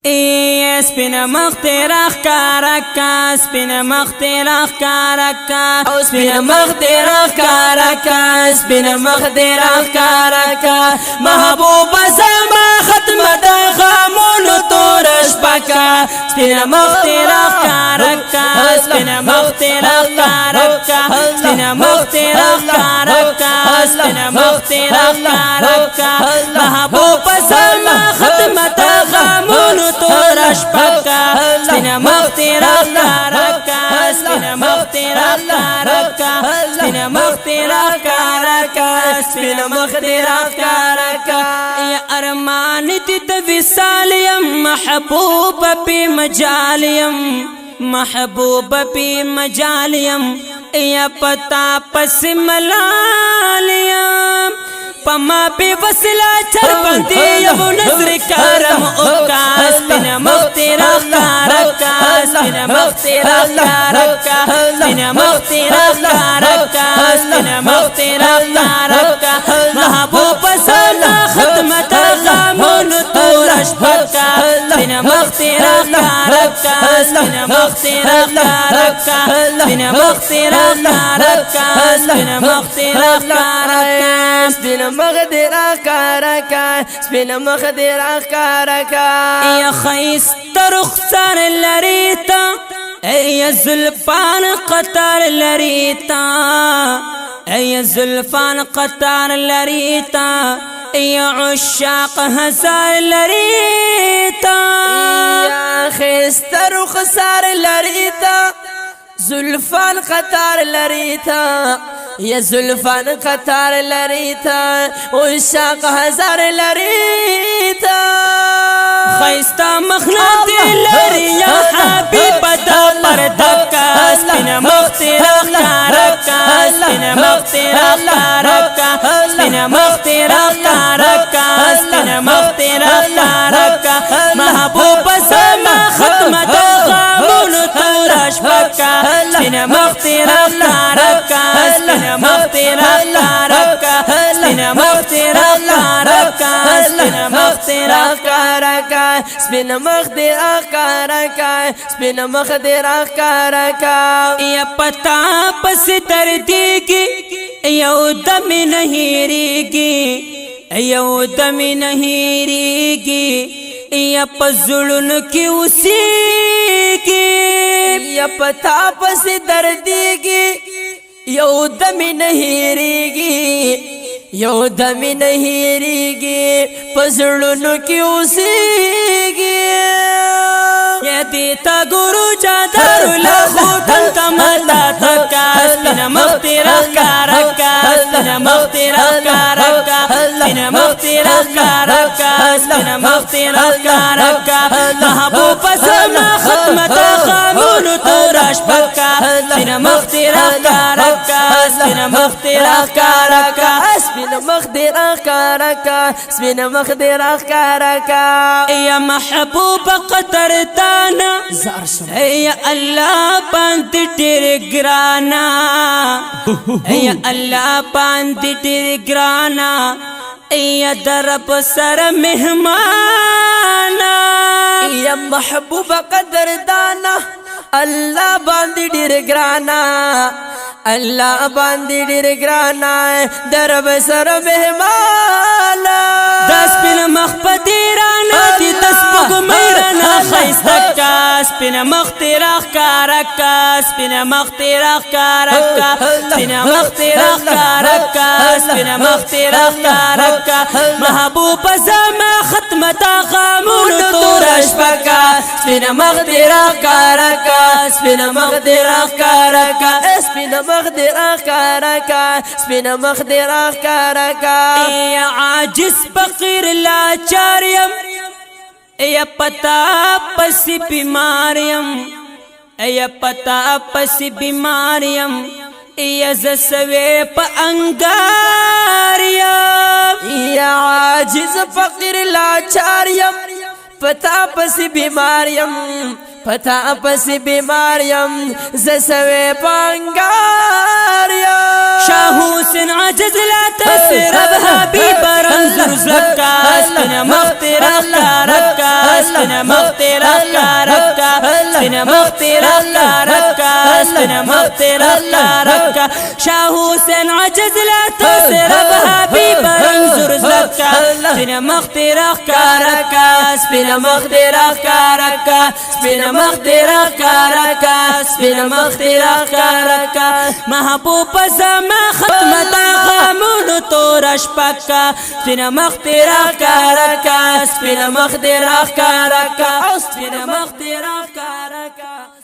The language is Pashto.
سپین مخ تیرا خکارکا سپین مخ تیرا خکارکا سپین مخ تیرا خکارکا سپین مخ تیرا خکارکا محبوب زما ختم د غمونو تورش پکا سپین مخ تیرا خکارکا سپین مخ تیرا خکارکا سپین مخ تیرا خکارکا سپین مخ تیرا خکارکا محبوب زما ختم د غمونو تورش پکا سپین مخ تیرا خکارکا سپین مخ تیرا خکارکا سپین مخ تیرا خکارکا سپین مخ تیرا خکارکا یا ارمان دی د وصالیم محبوب پی مجالیم محبوب پی مجالیم یا پتا پس ملالیم پما پی وصلہ چر بندی یو نظر کرم اوکا سپین مخ تیرا خکارکا سپین مخ تیرا خکارکا سپین مخ تیرا خکارکا سپین مخ تیرا خکارکا محبوب زما ختمت غمون تورش پکا سپین مخ تیرا خکارکا سپین مخ تیرا خکارکا سپین مخ تیرا خکارکا سپین مخ تیرا خکارکا سپین مخ تیرا خکارکا سپین مخ تیرا خکارکا یا خیست رخسار لریتا ای زلفان قطار لریتا ای زلفان قطار لریتا ای عشاق هزار لریتا یا خیست رخسار لریتا زلفان قطار لریتا یا زلفان قطار لریتا عشاق هزار لریتا خیستا مخناتی لری یا حبیب دا پردکا سپین مخ تیرا خکارکا سپین مخ تیرا خکارکا سپین مخ تیرا خکارکا سپین مخ تیرا خکارکا محبوب زما ختمت غمون تورش پکا سپین مخ تیرا خکارکا سپین مخ تیرا خکارکا سپین مخ تیرا خکارکا سپین مخ تیرا خکارکا سپین مخ تیرا خکارکا سپین مخ تیرا خکارکا یا پتا پس دردیگی یو دم نهیریگی یو دم نهیریگی یا پزړونو کې اوسېږي یا پتا پس دردیږي یو دم نه هېرېږي یو دم نه هېرېږي پزړونو کې اوسېږي یا دیتا ګورو چادر لا خودن تمتا تکا سپین مخ تیرا خکارکا سپین مخ تیرا خکارکا سپین مخ تیرا خکارکا سپین مخ تیرا خکارکا محبوب زما ختمت غمون تورش پکا سپین مخ تیرا خکارکا سپین مخ تیرا خکارکا سپین مخ تیرا خکارکا سپین مخ تیرا خکارکا یا محبوب قدر دانا یا اللہ باندې ډېر ګرانا یا اللہ باندې ډېر ګرانا یا درب سره مهمانا یا محبوب قدر دانا اللہ باندې ډېر ګرانا اللہ باندې ډېر ګرانا درب سره مهمانا داس پن مخ پدیرانا دی تسبگ میرانا خیستکا سپین مخ تیرا خکارکا سپین مخ تیرا خکارکا سپین مخ تیرا خکارکا سپین مخ تیرا خکارکا محبوب زما ختمتا غمون تورش پکا سپین مخ تیرا خکارکا سپین مخ تیرا خکارکا سپین مخ تیرا خکارکا سپین مخ تیرا خکارکا یا عاجز فقیر لاچاریم یا پتا پس بیماریم یا پتا پس بیماریم یا زسوی پا انگاریم یا عاجز فقیر لاچاریم پتا پس بیماریم پتا پس بیمار یم زسوی پانگار یم شاه حسین عجز لا تسرب حبیب رنزور زکا سپین مختر اخکارکا سپین مختر اخکارکا سپین مختر اخکارکا سپین مختر اخکارکا شاه حسین عجز لا تسرب حبیب رنزور زکا سپین مختر اخکارکا سپین مختر اخکارکا سپین مختر اخکارکا سپین مختر اخکارکا محبوب زما ختم دا غمونو تورش پکا سپین مختر اخکارکا سپین مختر اخکارکا سپین مختر اخکارکا